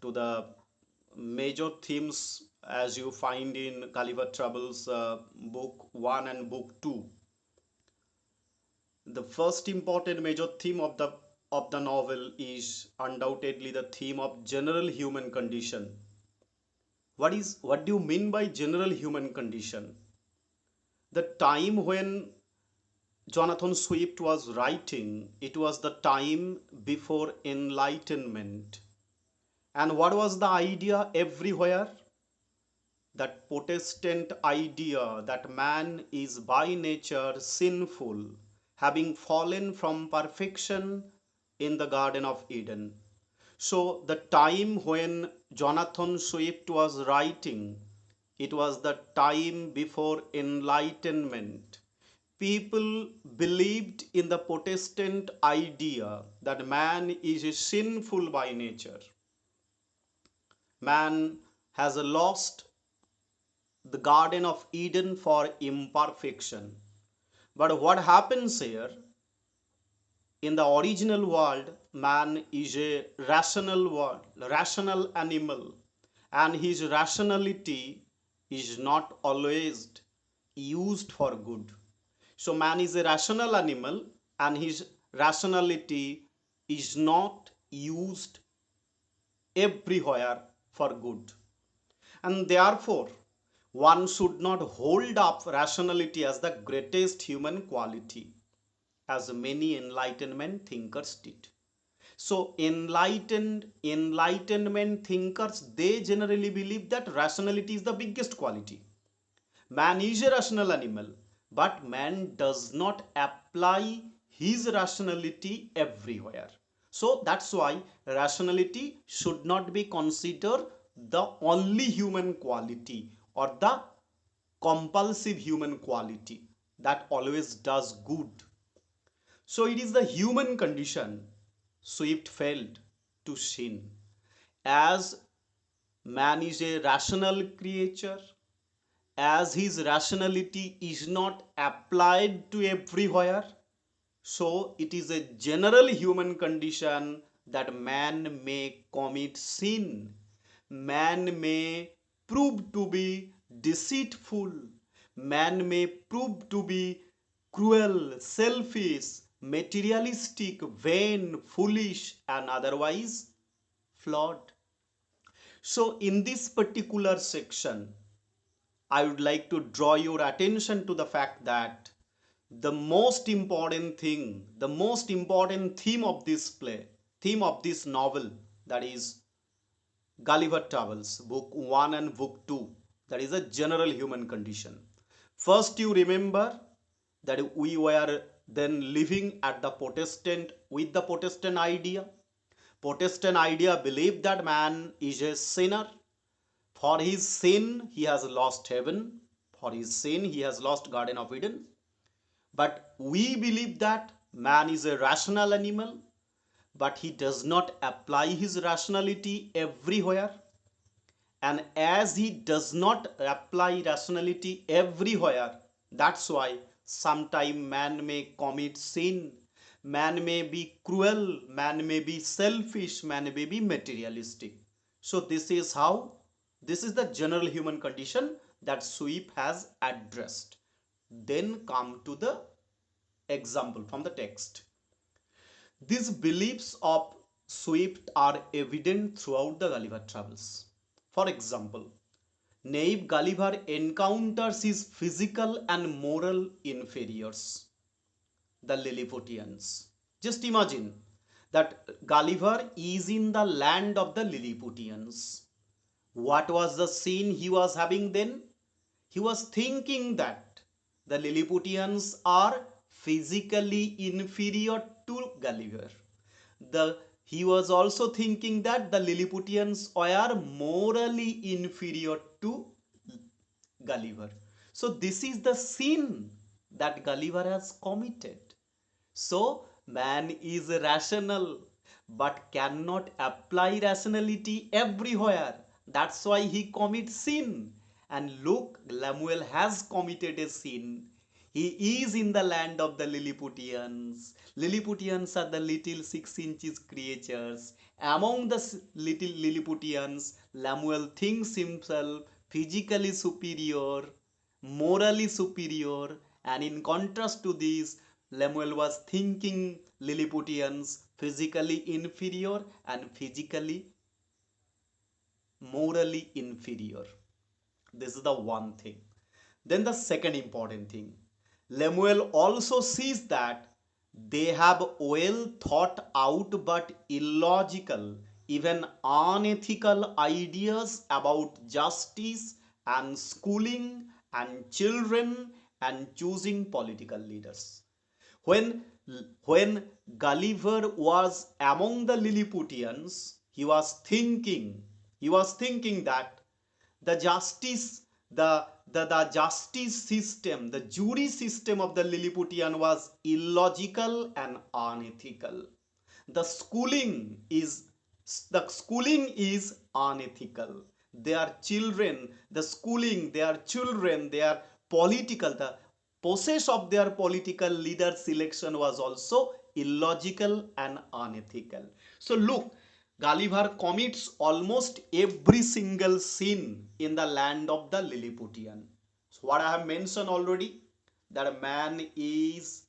to the major themes as you find in Gulliver Travels book 1 and book 2. The first important major theme of the novel is undoubtedly the theme of general human condition. What do you mean by general human condition? The time when Jonathan Swift was writing, it was the time before enlightenment. And what was the idea everywhere? That Protestant idea that man is by nature sinful, having fallen from perfection in the Garden of Eden. So, the time when Jonathan Swift was writing, it was the time before enlightenment. People believed in the Protestant idea that man is sinful by nature. Man has lost the Garden of Eden for imperfection. But what happens here, in the original world, man is a rational world, rational animal, and his rationality is not always used for good. So, man is a rational animal, and his rationality is not used everywhere for good. And therefore, one should not hold up rationality as the greatest human quality, as many enlightenment thinkers did. So enlightenment thinkers, they generally believe that rationality is the biggest quality. Man is a rational animal, but man does not apply his rationality everywhere. So that's why rationality should not be considered the only human quality or the compulsive human quality that always does good. So it is the human condition Swift failed to sin. As man is a rational creature, as his rationality is not applied to everywhere, so it is a general human condition that man may commit sin. Man may prove to be deceitful. Man may prove to be cruel, selfish, materialistic, vain, foolish, and otherwise flawed. So, in this particular section, I would like to draw your attention to the fact that the most important thing, the most important theme of this play, theme of this novel, that is Gulliver Travels, book 1 and book 2, that is a general human condition. First, you remember that we were then living at the Protestant with the Protestant idea. Protestant idea believed that man is a sinner. For his sin, he has lost heaven. For his sin, he has lost Garden of Eden. But we believe that man is a rational animal, but he does not apply his rationality everywhere. And as he does not apply rationality everywhere, that's why sometime man may commit sin, man may be cruel, man may be selfish, man may be materialistic. So this is the general human condition that Swift has addressed. Then come to the example from the text. These beliefs of Swift are evident throughout the Gulliver Travels. For example, Knave Gulliver encounters his physical and moral inferiors, the Lilliputians. Just imagine that Gulliver is in the land of the Lilliputians. What was the scene he was having then? He was thinking that the Lilliputians are physically inferior to Gulliver. He was also thinking that the Lilliputians are morally inferior to Gulliver. So this is the sin that Gulliver has committed. So man is rational but cannot apply rationality everywhere. That's why he commits sin. And look, Lemuel has committed a sin. He is in the land of the Lilliputians. Lilliputians are the little 6 inches creatures. Among the little Lilliputians, Lemuel thinks himself physically superior, morally superior, and in contrast to this, Lemuel was thinking Lilliputians physically inferior and physically morally inferior. This is the one thing. Then the second important thing, Lemuel also sees that they have well thought out but illogical, even unethical ideas about justice and schooling and children and choosing political leaders. When, when Gulliver was among the Lilliputians, he was thinking that the justice the justice system, the jury system of the Lilliputian was illogical and unethical. The schooling is the schooling is unethical. Their children, their political, the process of their political leader selection was also illogical and unethical. So look, Gulliver commits almost every single sin in the land of the Lilliputian. So what I have mentioned already, that a man is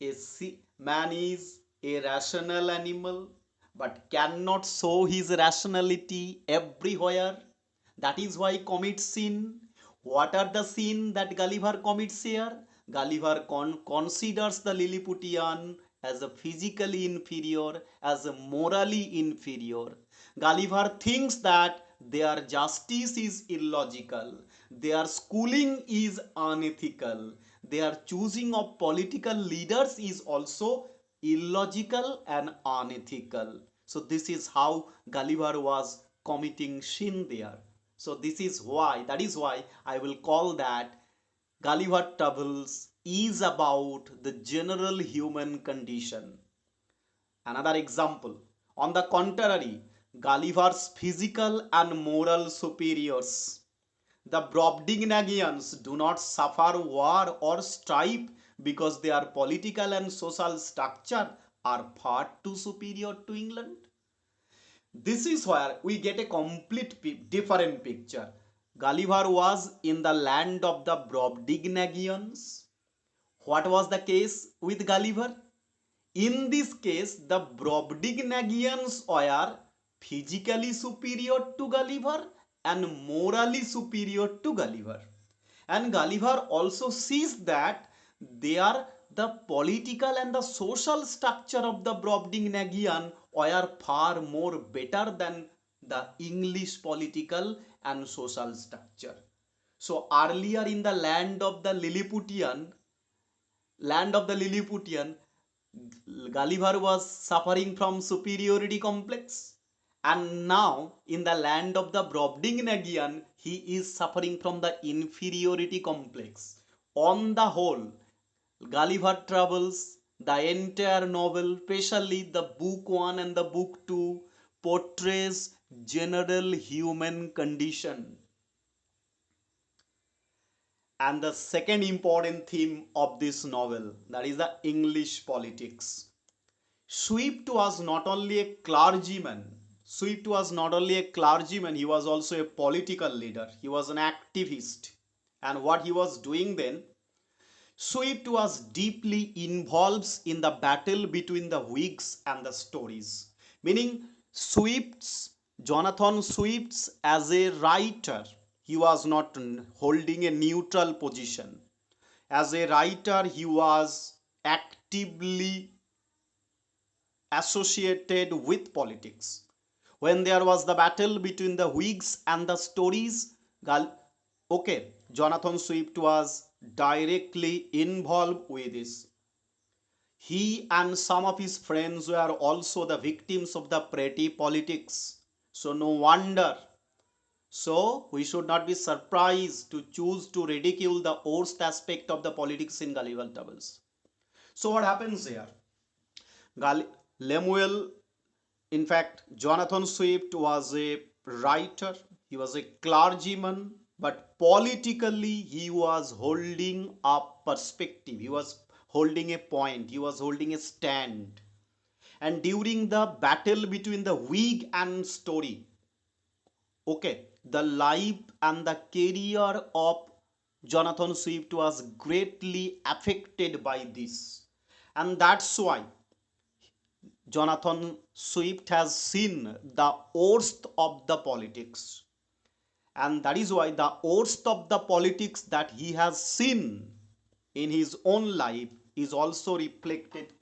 a rational animal but cannot show his rationality everywhere. That is why he commits sin. What are the sin that Gulliver commits here? Gulliver considers the Lilliputian as a physically inferior, as a morally inferior. Gulliver thinks that their justice is illogical, their schooling is unethical, their choosing of political leaders is also illogical and unethical. So this is how Gulliver was committing sin there. So that is why I will call that Gulliver Travels is about the general human condition. Another example, on the contrary, Gulliver's physical and moral superiors. The Brobdingnagians do not suffer war or strife because their political and social structure are far too superior to England. This is where we get a complete different picture. Gulliver was in the land of the Brobdingnagians. What was the case with Gulliver? In this case, the Brobdingnagians were physically superior to Gulliver and morally superior to Gulliver. And Gulliver also sees that they are the political and the social structure of the Brobdingnagian were far more better than the English political and social structure. So earlier in the land of the Lilliputian, Gulliver was suffering from superiority complex, and now in the land of the Brobdingnagian, he is suffering from the inferiority complex. On the whole, Gulliver Travels, the entire novel, especially the book 1 and the book 2, portrays general human condition. And the second important theme of this novel, that is the English politics. Swift was not only a clergyman. Swift was not only a clergyman, he was also a political leader. He was an activist. And what he was doing then, Swift was deeply involved in the battle between the Whigs and the Tories. Meaning, Jonathan Swift's as a writer, he was not holding a neutral position. As a writer, he was actively associated with politics. When there was the battle between the Whigs and the Tories, Jonathan Swift was directly involved with this. He and some of his friends were also the victims of the petty politics. So no wonder. So we should not be surprised to choose to ridicule the worst aspect of the politics in Gulliver Travels. So what happens here? Lemuel, in fact, Jonathan Swift was a writer, he was a clergyman, but politically he was holding a perspective, he was holding a point, he was holding a stand. And during the battle between the Whig and Tory, okay, the life and the career of Jonathan Swift was greatly affected by this. And that's why Jonathan Swift has seen the worst of the politics. And that is why the worst of the politics that he has seen in his own life is also reflected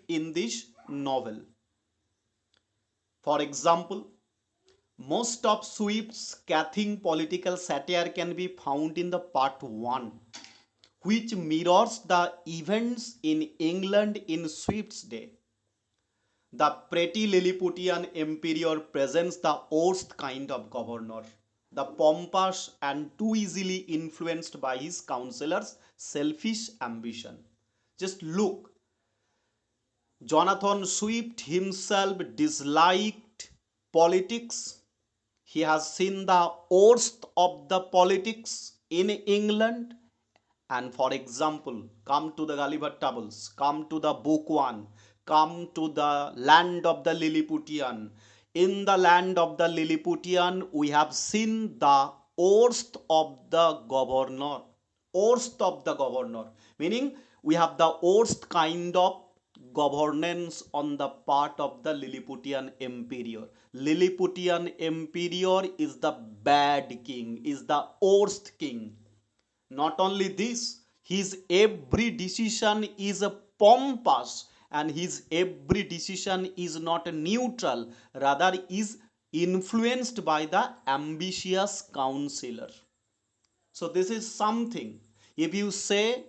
in this novel. For example, most of Swift's scathing political satire can be found in the part 1, which mirrors the events in England in Swift's day. The pretty Lilliputian emperor presents the worst kind of governor, the pompous and too easily influenced by his counselors' selfish ambition. Just look, Jonathan Swift himself disliked politics. He has seen the worst of the politics in England. And for example, come to the Gulliver Travels, come to the book 1, come to the land of the Lilliputian. In the land of the Lilliputian, we have seen the worst of the governor. Worst of the governor, meaning we have the worst kind of governance on the part of the Lilliputian emperor. Lilliputian emperor is the bad king, is the worst king. Not only this, his every decision is pompous, and his every decision is not neutral, rather is influenced by the ambitious counselor. So this is something. If you say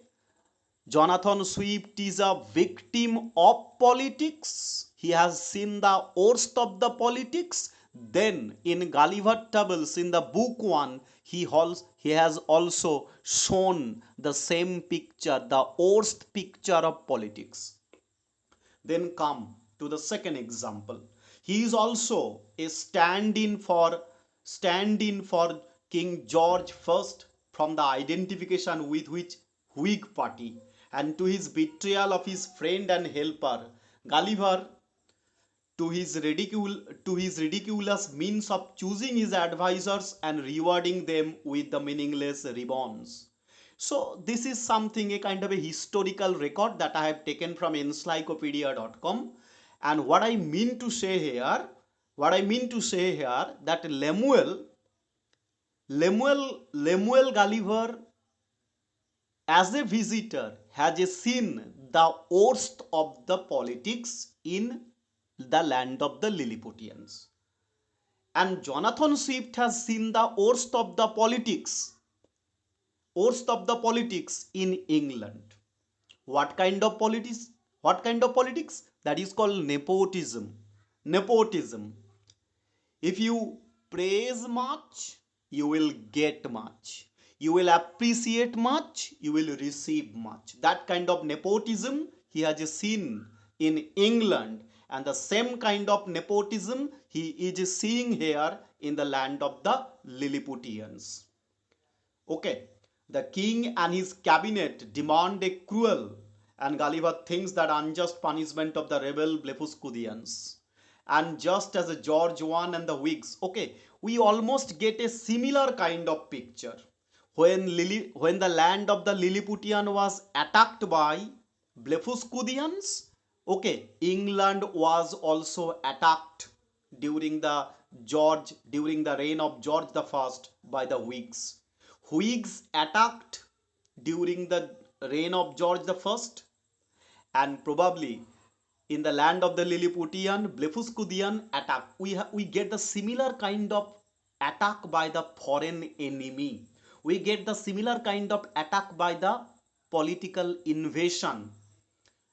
Jonathan Swift is a victim of politics, he has seen the worst of the politics, then in Gulliver Travels in the book 1, he has also shown the same picture, the worst picture of politics. Then come to the second example. He is also a stand-in for King George I from the identification with which Whig party, and to his betrayal of his friend and helper Gulliver, to his ridiculous means of choosing his advisors and rewarding them with the meaningless ribbons. So this is something, a kind of a historical record that I have taken from encyclopedia.com. And what I mean to say here that Lemuel Gulliver as a visitor has seen the worst of the politics in the land of the Lilliputians. And Jonathan Swift has seen the worst of the politics in England. What kind of politics? What kind of politics? That is called nepotism. Nepotism. If you praise much, you will get much. You will appreciate much, you will receive much. That kind of nepotism he has seen in England, and the same kind of nepotism he is seeing here in the land of the Lilliputians. Okay, the king and his cabinet demand a cruel, and Gulliver thinks that unjust punishment of the rebel Blefuscudians. And just as George I and the Whigs, okay, we almost get a similar kind of picture. When the land of the Lilliputian was attacked by Blefuscudians, okay, England was also attacked during the reign of George I by the Whigs. Whigs attacked during the reign of George I, and probably in the land of the Lilliputian, Blefuscudian attack. We get the similar kind of attack by the foreign enemy. We get the similar kind of attack by the political invasion.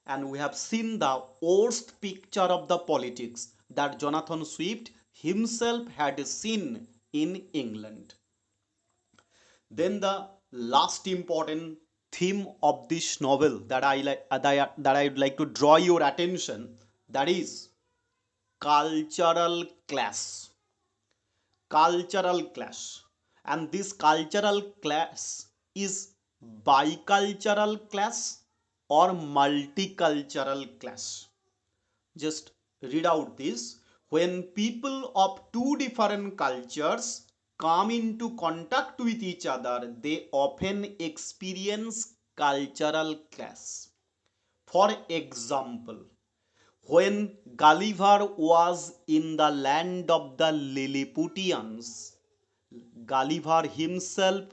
And we have seen the worst picture of the politics that Jonathan Swift himself had seen in England. Then the last important theme of this novel that I would like to draw your attention, that is cultural clash. Cultural clash. And this cultural clash is bicultural clash or multicultural clash. Just read out this. When people of two different cultures come into contact with each other, they often experience cultural clash. For example, when Gulliver was in the land of the Lilliputians, Gulliver himself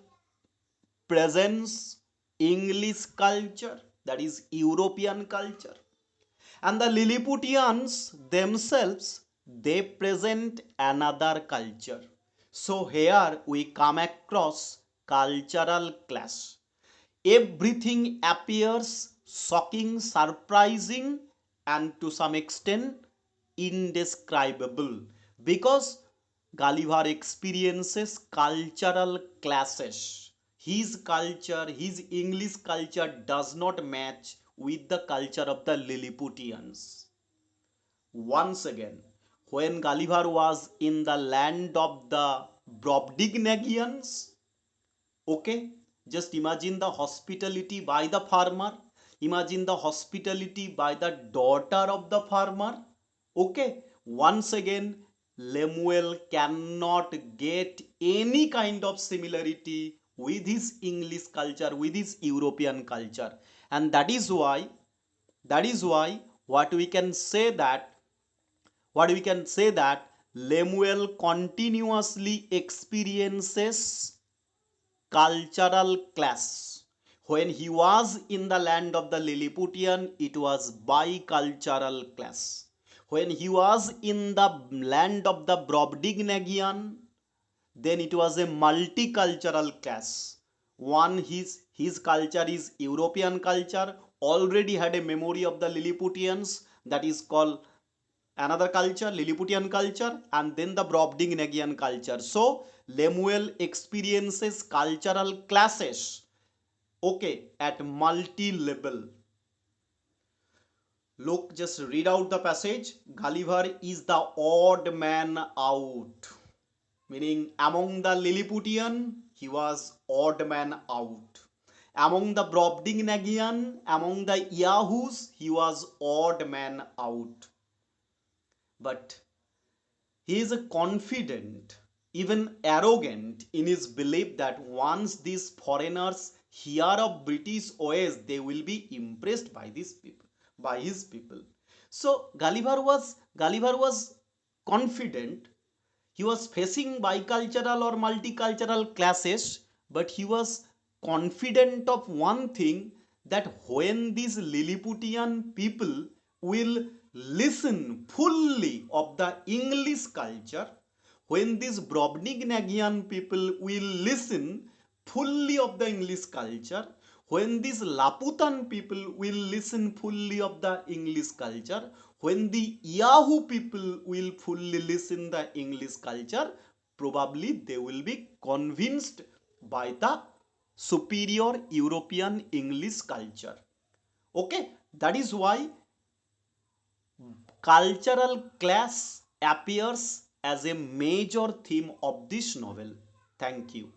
presents English culture, that is European culture, and the Lilliputians themselves, they present another culture. So here we come across cultural clash. Everything appears shocking, surprising, and to some extent indescribable, because Gulliver experiences cultural clashes. His culture, his English culture does not match with the culture of the Lilliputians. Once again, when Gulliver was in the land of the Brobdingnagians, okay, just imagine the hospitality by the farmer, imagine the hospitality by the daughter of the farmer. Okay, once again, Lemuel cannot get any kind of similarity with his English culture, with his European culture, and that is why what we can say that Lemuel continuously experiences cultural clash. When he was in the land of the Lilliputian, it was bicultural clash. When he was in the land of the Brobdingnagian, then it was a multicultural clash. One, his culture is European culture, already had a memory of the Lilliputians, that is called another culture, Lilliputian culture, and then the Brobdingnagian culture. So Lemuel experiences cultural clashes, okay, at multi-level. Look, just read out the passage. Gulliver is the odd man out, meaning among the Lilliputian, he was odd man out. Among the Brobdingnagian, among the Yahoos, he was odd man out. But he is confident, even arrogant in his belief that once these foreigners hear of British ways, they will be impressed by these people, by his people. So Gulliver was confident. He was facing bicultural or multicultural clashes, but he was confident of one thing, that when these Lilliputian people will listen fully of the English culture, when these Brobdingnagian people will listen fully of the English culture, when these Laputan people will listen fully of the English culture, when the Yahoo people will fully listen the English culture, probably they will be convinced by the superior European English culture. Okay, that is why cultural clash appears as a major theme of this novel. Thank you.